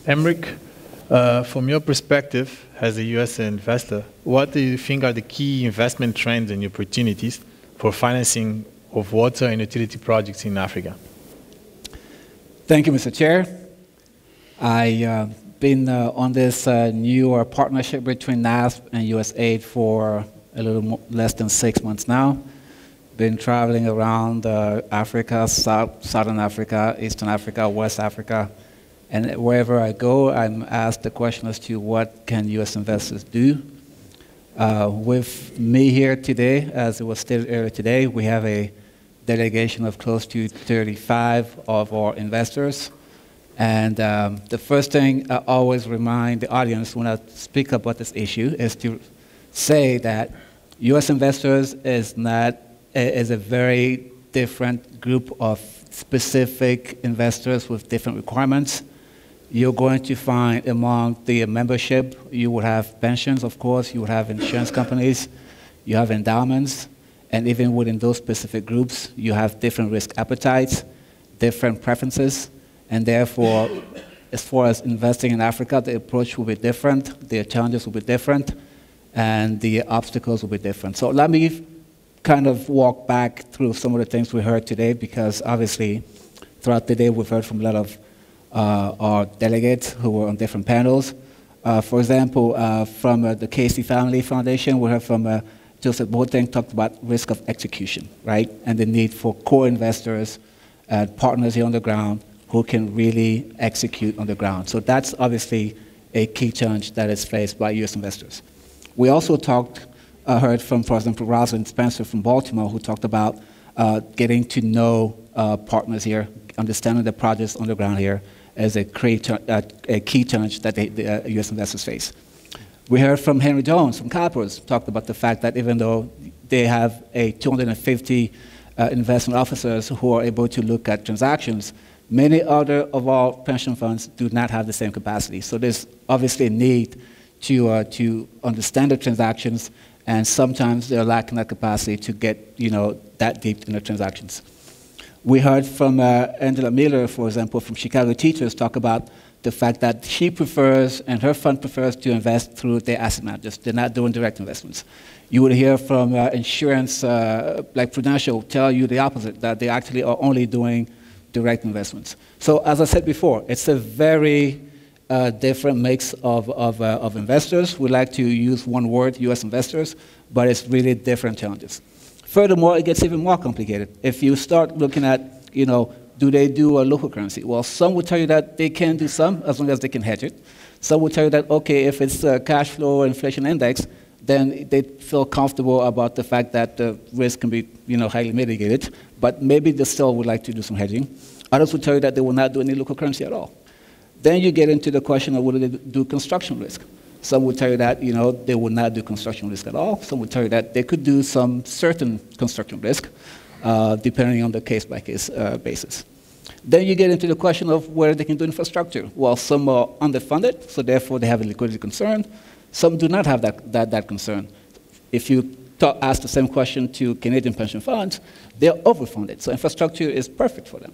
Aymeric, from your perspective as a U.S. investor, what do you think are the key investment trends and opportunities for financing of water and utility projects in Africa? Thank you, Mr. Chair. I've been on this new partnership between NASP and USAID for a little less than 6 months now. Been traveling around Africa, Southern Africa, Eastern Africa, West Africa, and wherever I go, I'm asked the question as to what can U.S. investors do. With me here today, as it was stated earlier today, we have a delegation of close to 35 of our investors. And the first thing I always remind the audience when I speak about this issue is to say that U.S. investors is a very different group of specific investors with different requirements. You're going to find among the membership, you will have pensions, of course, you will have insurance companies, you have endowments, and even within those specific groups, you have different risk appetites, different preferences, and therefore, as far as investing in Africa, the approach will be different, the challenges will be different, and the obstacles will be different. So let me kind of walk back through some of the things we heard today, because obviously, throughout the day, we've heard from a lot of our delegates who were on different panels. For example, from the Casey Family Foundation, we heard from Joseph Boateng talked about risk of execution, right? And the need for core investors and partners here on the ground who can really execute on the ground. So that's obviously a key challenge that is faced by U.S. investors. We also heard from, for example, Rosalind Spencer from Baltimore, who talked about getting to know partners here, understanding the projects on the ground here as a key challenge that the U.S. investors face. We heard from Henry Jones from Coppers, talked about the fact that even though they have 250 investment officers who are able to look at transactions, many other of our pension funds do not have the same capacity. So there's obviously a need to understand the transactions, and sometimes they're lacking that capacity to get that deep in the transactions. We heard from Angela Miller, for example, from Chicago Teachers, talk about the fact that she prefers, and her fund prefers, to invest through their asset managers. They're not doing direct investments. You would hear from insurance, like Prudential, tell you the opposite, that they actually are only doing direct investments. So as I said before, it's a very different mix of investors. We like to use one word, U.S. investors, but it's really different challenges. Furthermore, it gets even more complicated. If you start looking at, do they do a local currency? Well, some will tell you that they can do some, as long as they can hedge it. Some will tell you that, okay, if it's a cash flow inflation index, then they feel comfortable about the fact that the risk can be, highly mitigated, but maybe they still would like to do some hedging. Others will tell you that they will not do any local currency at all. Then you get into the question of whether they do construction risk. Some will tell you that, they will not do construction risk at all. Some will tell you that they could do some certain construction risk, depending on the case-by-case basis. Then you get into the question of whether they can do infrastructure. Well, some are underfunded, so therefore they have a liquidity concern. Some do not have that concern. If you ask the same question to Canadian pension funds, they're overfunded, so infrastructure is perfect for them.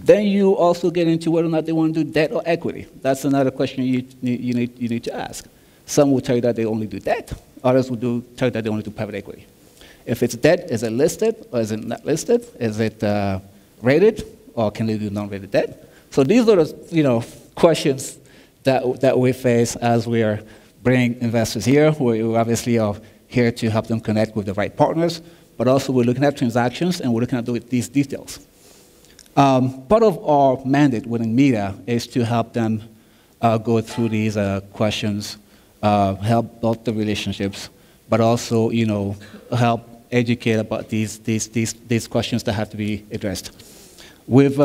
Then you also get into whether or not they want to do debt or equity. That's another question you need to ask. Some will tell you that they only do debt. Others will tell you that they only do private equity. If it's debt, is it listed or is it not listed? Is it rated, or can they do non-rated debt? So these are the questions that we face as we are bringing investors here. We obviously are here to help them connect with the right partners, but also we're looking at transactions and we're looking at these details. Part of our mandate within MEDA is to help them go through these questions, help build the relationships, but also, help educate about these questions that have to be addressed. We've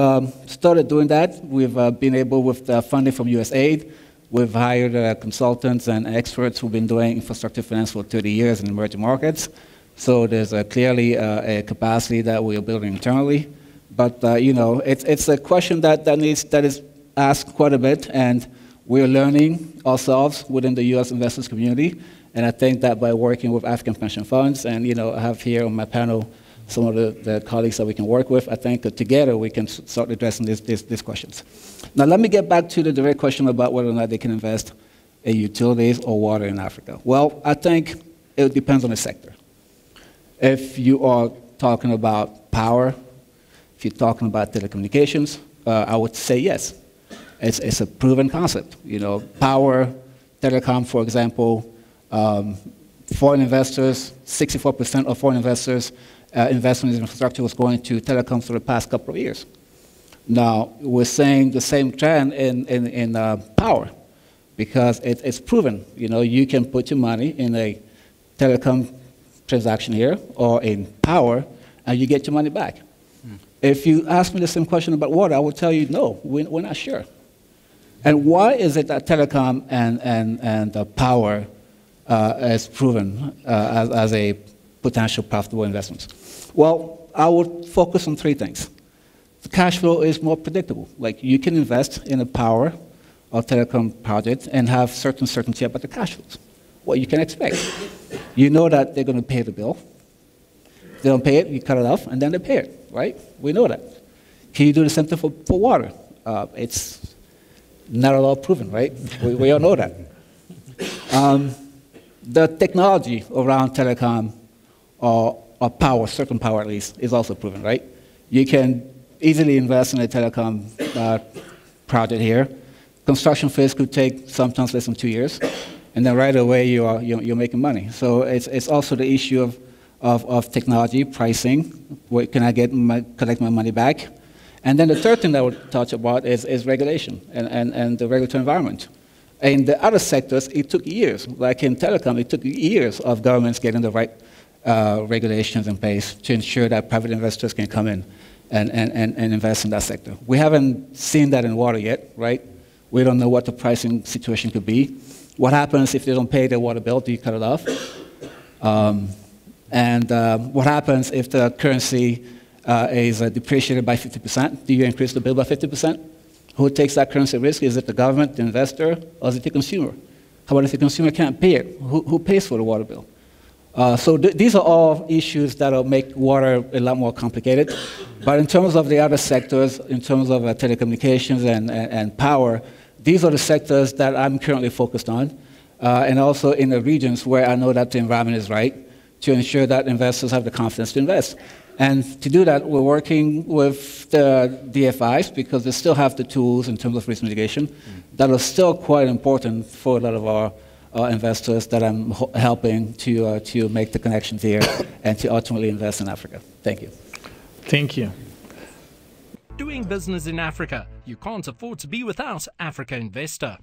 started doing that. We've been able, with the funding from USAID, we've hired consultants and experts who've been doing infrastructure finance for 30 years in emerging markets. So there's clearly a capacity that we are building internally. But it's a question that is asked quite a bit, and we're learning ourselves within the U.S. investors community. And I think that by working with African pension funds, and I have here on my panel some of the colleagues that we can work with. I think that together we can start addressing these questions. Now let me get back to the direct question about whether or not they can invest in utilities or water in Africa. Well, I think it depends on the sector. If you are talking about power, if you're talking about telecommunications, I would say yes. It's a proven concept. You know, power, telecom, for example, foreign investors, 64% of foreign investors' investment in infrastructure was going to telecoms for the past couple of years. Now, we're seeing the same trend in power because it's proven. You know, you can put your money in a telecom transaction here or in power, and you get your money back. If you ask me the same question about water, I would tell you, no, we're not sure. And why is it that telecom and power is proven as a potential profitable investment? Well, I would focus on three things. The cash flow is more predictable. Like, you can invest in a power or telecom project and have certain certainty about the cash flows, what you can expect. You know that they're going to pay the bill. If they don't pay it, you cut it off, and then they pay it, right? We know that. Can you do the same thing for water? It's not at all proven, right? We all know that. The technology around telecom or power, certain power at least, is also proven, right? You can easily invest in a telecom project here. Construction phase could take sometimes less than 2 years, and then right away you're making money. So it's also the issue of technology, pricing. Where can I collect my money back? And then the third thing that I would touch about is regulation and the regulatory environment. In the other sectors, it took years. Like in telecom, it took years of governments getting the right regulations in place to ensure that private investors can come in and invest in that sector. We haven't seen that in water yet, right? We don't know what the pricing situation could be. What happens if they don't pay their water bill? Do you cut it off? What happens if the currency is depreciated by 50%? Do you increase the bill by 50%? Who takes that currency risk? Is it the government, the investor, or is it the consumer? How about if the consumer can't pay it? Who pays for the water bill? So these are all issues that will make water a lot more complicated. But in terms of the other sectors, in terms of telecommunications and power, these are the sectors that I'm currently focused on, and also in the regions where I know that the environment is right to ensure that investors have the confidence to invest. And to do that, we're working with the DFIs because they still have the tools in terms of risk mitigation that are still quite important for a lot of our investors that I'm helping to make the connections here and to ultimately invest in Africa. Thank you. Thank you. Doing business in Africa, you can't afford to be without Africa Investor.